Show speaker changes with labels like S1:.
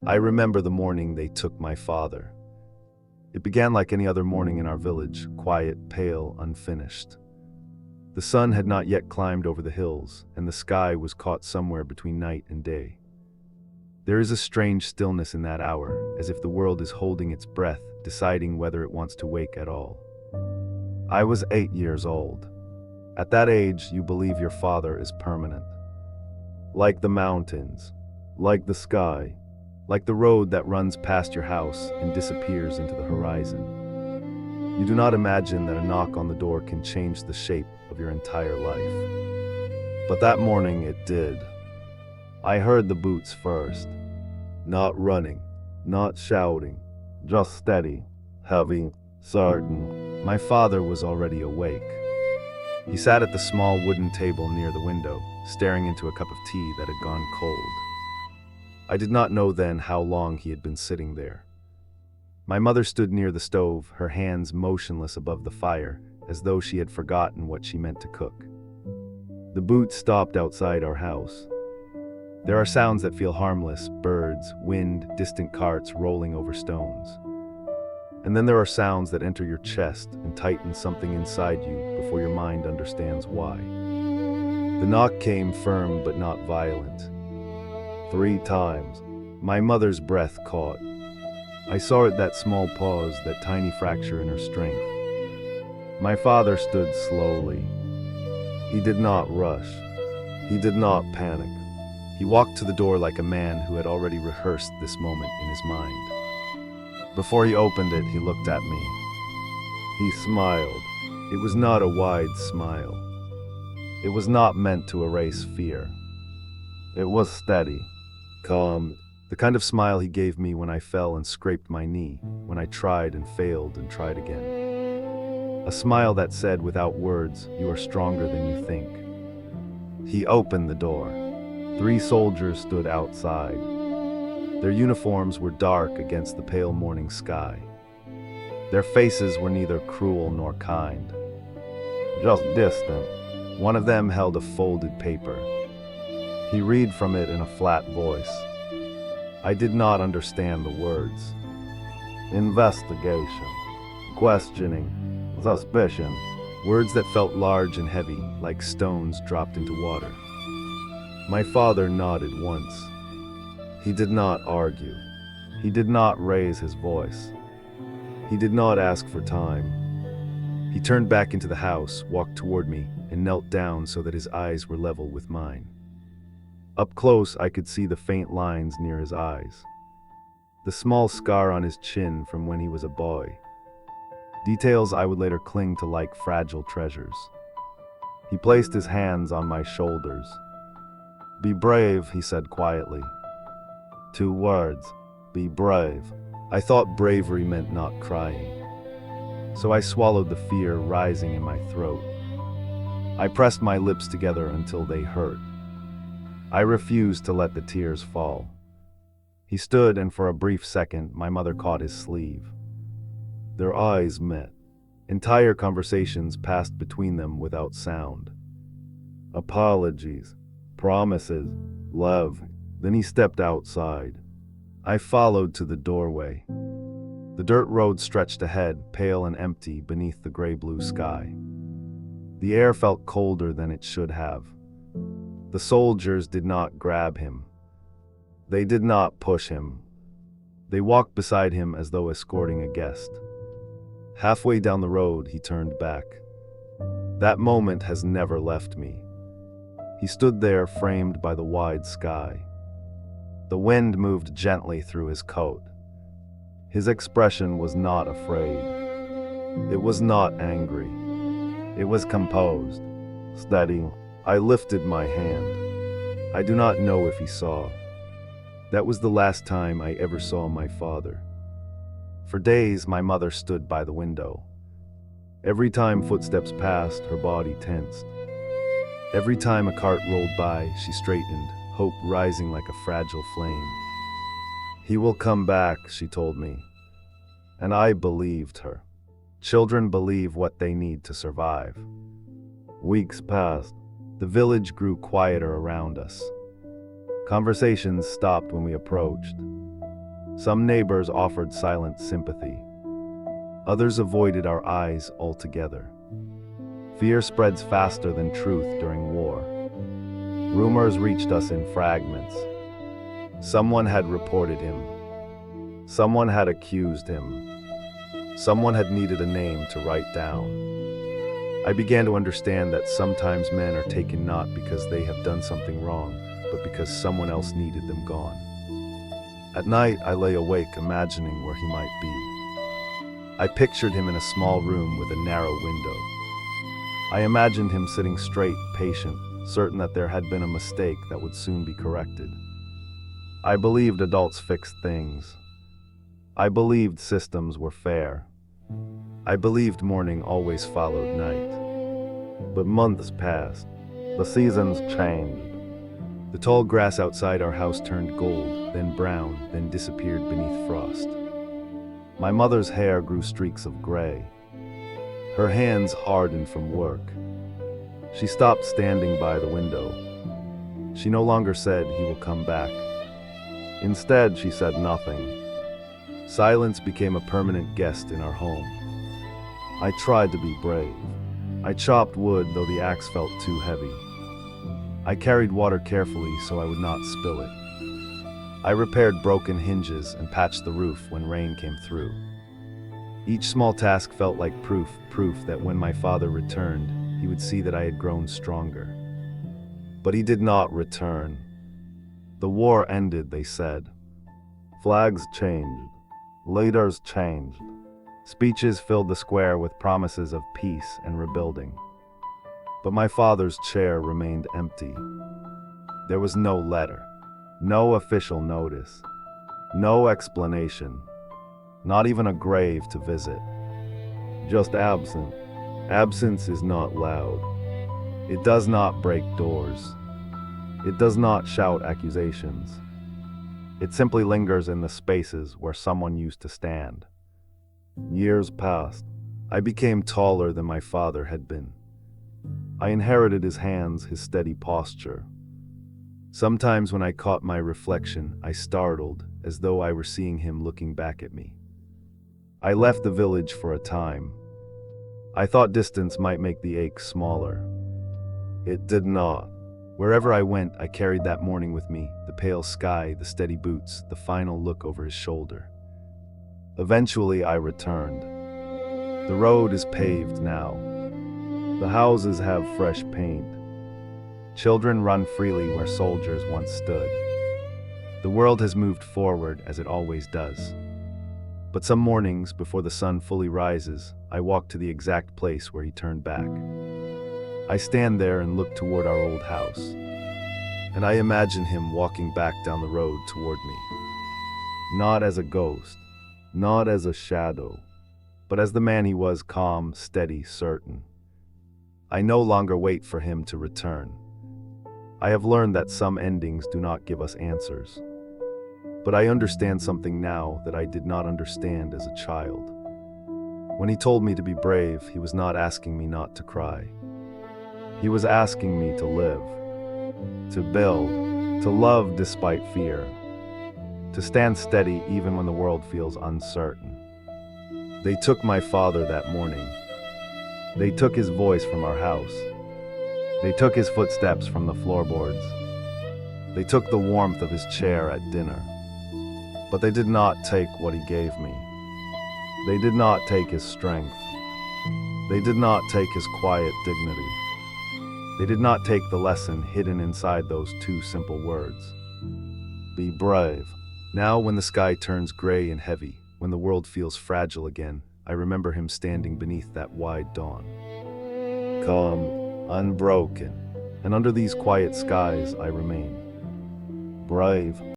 S1: I remember the morning they took my father. It began like any other morning in our village, quiet, pale, unfinished. The sun had not yet climbed over the hills, and the sky was caught somewhere between night and day. There is a strange stillness in that hour, as if the world is holding its breath, deciding whether it wants to wake at all. I was 8 years old. At that age, you believe your father is permanent. Like the mountains, like the sky, like the road that runs past your house and disappears into the horizon. You do not imagine that a knock on the door can change the shape of your entire life. But that morning it did. I heard the boots first. Not running, not shouting, just steady, heavy, certain. My father was already awake. He sat at the small wooden table near the window, staring into a cup of tea that had gone cold. I did not know then how long he had been sitting there. My mother stood near the stove, her hands motionless above the fire, as though she had forgotten what she meant to cook. The boots stopped outside our house. There are sounds that feel harmless: birds, wind, distant carts rolling over stones. And then there are sounds that enter your chest and tighten something inside you before your mind understands why. The knock came firm but not violent. 3 times. My mother's breath caught. I saw it, that small pause, that tiny fracture in her strength. My father stood slowly. He did not rush. He did not panic. He walked to the door like a man who had already rehearsed this moment in his mind. Before he opened it, he looked at me. He smiled. It was not a wide smile. It was not meant to erase fear. It was steady, calm, the kind of smile he gave me when I fell and scraped my knee, when I tried and failed and tried again. A smile that said without words, "You are stronger than you think." He opened the door. 3 soldiers stood outside. Their uniforms were dark against the pale morning sky. Their faces were neither cruel nor kind, just distant. One of them held a folded paper. He read from it in a flat voice. I did not understand the words. Investigation, questioning, suspicion. Words that felt large and heavy, like stones dropped into water. My father nodded once. He did not argue. He did not raise his voice. He did not ask for time. He turned back into the house, walked toward me, and knelt down so that his eyes were level with mine. Up close, I could see the faint lines near his eyes, the small scar on his chin from when he was a boy. Details I would later cling to like fragile treasures. He placed his hands on my shoulders. "Be brave," he said quietly. 2 words, "be brave." I thought bravery meant not crying. So I swallowed the fear rising in my throat. I pressed my lips together until they hurt. I refused to let the tears fall. He stood, and for a brief second, my mother caught his sleeve. Their eyes met. Entire conversations passed between them without sound. Apologies, promises, love. Then he stepped outside. I followed to the doorway. The dirt road stretched ahead, pale and empty beneath the gray-blue sky. The air felt colder than it should have. The soldiers did not grab him. They did not push him. They walked beside him as though escorting a guest. Halfway down the road, he turned back. That moment has never left me. He stood there, framed by the wide sky. The wind moved gently through his coat. His expression was not afraid. It was not angry. It was composed, steady. I lifted my hand. I do not know if he saw. That was the last time I ever saw my father. For days, my mother stood by the window. Every time footsteps passed, her body tensed. Every time a cart rolled by, she straightened, hope rising like a fragile flame. "He will come back," she told me. And I believed her. Children believe what they need to survive. Weeks passed. The village grew quieter around us. Conversations stopped when we approached. Some neighbors offered silent sympathy. Others avoided our eyes altogether. Fear spreads faster than truth during war. Rumors reached us in fragments. Someone had reported him. Someone had accused him. Someone had needed a name to write down. I began to understand that sometimes men are taken not because they have done something wrong, but because someone else needed them gone. At night, I lay awake imagining where he might be. I pictured him in a small room with a narrow window. I imagined him sitting straight, patient, certain that there had been a mistake that would soon be corrected. I believed adults fixed things. I believed systems were fair. I believed morning always followed night. But months passed. The seasons changed. The tall grass outside our house turned gold, then brown, then disappeared beneath frost. My mother's hair grew streaks of gray. Her hands hardened from work. She stopped standing by the window. She no longer said, "He will come back." Instead, she said nothing. Silence became a permanent guest in our home. I tried to be brave. I chopped wood, though the axe felt too heavy. I carried water carefully so I would not spill it. I repaired broken hinges and patched the roof when rain came through. Each small task felt like proof that when my father returned, he would see that I had grown stronger. But he did not return. The war ended, they said. Flags changed. Leaders changed. Speeches filled the square with promises of peace and rebuilding. But my father's chair remained empty. There was no letter, no official notice, no explanation, not even a grave to visit. Just absent. Absence is not loud. It does not break doors. It does not shout accusations. It simply lingers in the spaces where someone used to stand. Years passed. I became taller than my father had been. I inherited his hands, his steady posture. Sometimes when I caught my reflection, I startled, as though I were seeing him looking back at me. I left the village for a time. I thought distance might make the ache smaller. It did not. Wherever I went, I carried that morning with me, the pale sky, the steady boots, the final look over his shoulder. Eventually, I returned. The road is paved now. The houses have fresh paint. Children run freely where soldiers once stood. The world has moved forward as it always does. But some mornings, before the sun fully rises, I walk to the exact place where he turned back. I stand there and look toward our old house, and I imagine him walking back down the road toward me. Not as a ghost, not as a shadow, but as the man he was, calm, steady, certain. I no longer wait for him to return. I have learned that some endings do not give us answers. But I understand something now that I did not understand as a child. When he told me to be brave, he was not asking me not to cry. He was asking me to live, to build, to love despite fear, to stand steady even when the world feels uncertain. They took my father that morning. They took his voice from our house. They took his footsteps from the floorboards. They took the warmth of his chair at dinner. But they did not take what he gave me. They did not take his strength. They did not take his quiet dignity. They did not take the lesson hidden inside those two simple words. Be brave. Now, when the sky turns gray and heavy, when the world feels fragile again, I remember him standing beneath that wide dawn. Calm, unbroken, and under these quiet skies I remain. Brave.